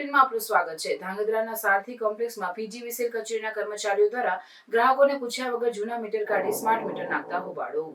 બુલેટિનમાં આપનું સ્વાગત છે। ધાંગધ્રાના સારથી કોમ્પ્લેક્સમાં પીજીવીસીએલ કચેરીના કર્મચારીઓ દ્વારા ગ્રાહકોને પૂછ્યા વગર જૂના મીટર કાઢી સ્માર્ટ મીટર નાખતા હોબાળો।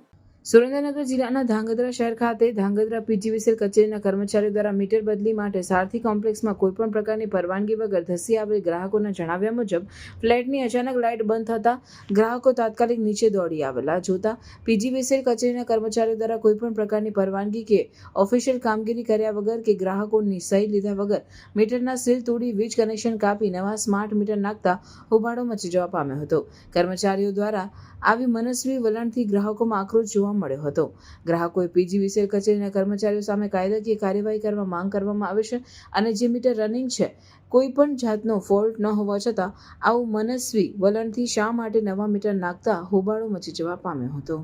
સુરેન્દ્રનગર જિલ્લાના ધાંગધ્રા શહેર ખાતે ધાંગધ્રા પીજીવીસીએલ કચેરીના કર્મચારીઓ દ્વારા મીટર બદલી માટે સારથી કોમ્પ્લેક્સમાં કોઈપણ પ્રકારની પરવાનગી વગર ધસી આવેલ ગ્રાહકોના જણાવ્યા મુજબ ફ્લેટની અચાનક લાઇટ બંધ થતા ગ્રાહકો તાત્કાલિક નીચે દોડી આવેલા જોતા પીજીવીસીએલ કચેરીના કર્મચારીઓ દ્વારા કોઈપણ પ્રકારની પરવાનગી કે ઓફિશિયલ કામગીરી કર્યા વગર કે ગ્રાહકોની સહી લીધા વગર મીટરના સીલ તોડી વીજ કનેક્શન કાપી નવા સ્માર્ટ મીટર નાખતા હોબાળો મચી જવા પામ્યો હતો। કર્મચારીઓ દ્વારા આવી મનસ્વી વલણથી ગ્રાહકોમાં આક્રોશ જોવા મળ્યો હતો। ગ્રાહકોએ પીજીવીસીએલ કચેરીના કર્મચારીઓ સામે કાયદાકીય કાર્યવાહી કરવા માંગ કરવામાં આવે છે અને જે મીટર રનિંગ છે કોઈ પણ જાતનો ફોલ્ટ ન હોવા છતાં આવું મનસ્વી વલણથી શા માટે નવા મીટર નાખતા હોબાળો મચી જવા પામ્યો હતો।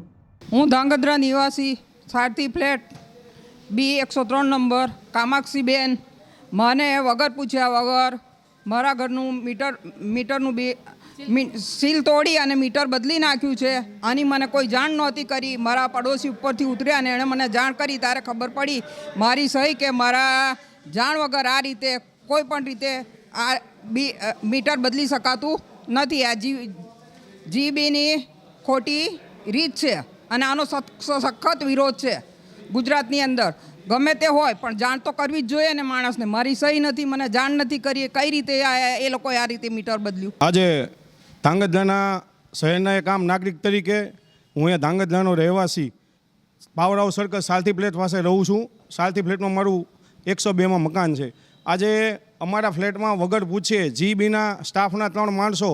હું ધાંગધ્રા નિવાસી સારથી ફ્લેટ B103 નંબર કામાક્ષીબેન મને વગર પૂછ્યા વગર મારા ઘરનું મીટરનું સીલ તોડી અને મીટર બદલી નાખ્યું છે। આની મને કોઈ જાણ નહોતી કરી। મારા પડોશી ઉપરથી ઉતર્યા અને એણે મને જાણ કરી ત્યારે ખબર પડી મારી સહી કે મારા જાણ વગર આ રીતે કોઈ પણ રીતે આ મીટર બદલી શકાતું નથી। આ જીબીની ખોટી રીત છે અને આનો સખત વિરોધ છે ગુજરાતની અંદર। ગમે તે હોય પણ જાણ તો કરવી જ જોઈએ ને માણસને। મારી સહી નથી, મને જાણ નથી કરી, કઈ રીતે એ લોકોએ આ રીતે મીટર બદલ્યું। આજે ધાંગધ્રાના શહેરના એક આમ નાગરિક તરીકે હું અહીંયા ધાંગધ્રાનો રહેવાસી પાવર હાઉસ સર્કલ સારથી ફ્લેટ પાસે રહું છું। સારથી ફ્લેટમાં મારું 102માં મકાન છે। આજે અમારા ફ્લેટમાં વગર પૂછે જીબીના સ્ટાફના 3 માણસો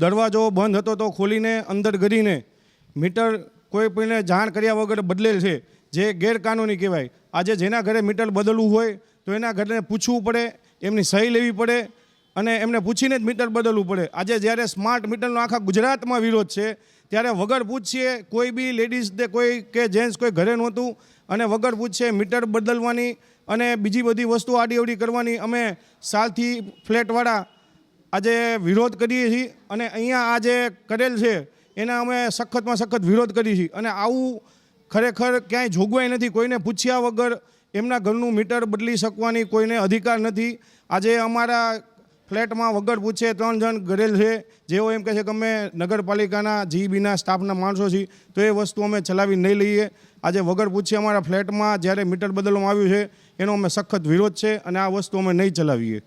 દરવાજો બંધ હતો તો ખોલીને અંદર ગરીને મીટર કોઈ પણ જાણ કર્યા વગર બદલેલ છે, જે ગેરકાનૂની કહેવાય। આજે જેના ઘરે મીટર બદલવું હોય તો એના ઘરને પૂછવું પડે, એમની સહી લેવી પડે અને એમને પૂછીને જ મીટર બદલવું પડે। આજે જ્યારે સ્માર્ટ મીટરનો આખા ગુજરાતમાં વિરોધ છે ત્યારે વગર પૂછીએ કોઈ બી લેડીઝને કોઈ કે જેન્ટ્સ કોઈ ઘરે નહોતું અને વગર પૂછીએ મીટર બદલવાની અને બીજી બધી વસ્તુ આડીઅવડી કરવાની અમે સાલથી ફ્લેટવાળા આજે વિરોધ કરીએ છીએ અને અહીંયા આજે કરેલ છે એના અમે સખતમાં સખત વિરોધ કરીએ છીએ। અને આવું ખરેખર ક્યાંય જોગવાઈ નથી। કોઈને પૂછ્યા વગર એમના ઘરનું મીટર બદલી શકવાની કોઈને અધિકાર નથી। આજે અમારા ફ્લેટમાં વગર પૂછે 3 જણ ઘરેલ છે, જેઓ એમ કહે છે કે અમે નગરપાલિકાના જીબીના સ્ટાફના માણસો છીએ તો એ વસ્તુ અમે ચલાવી નહીં લઈએ। આજે વગર પૂછે અમારા ફ્લેટમાં જ્યારે મીટર બદલવામાં આવ્યું છે એનો અમે સખત વિરોધ છે અને આ વસ્તુ અમે નહીં ચલાવીએ।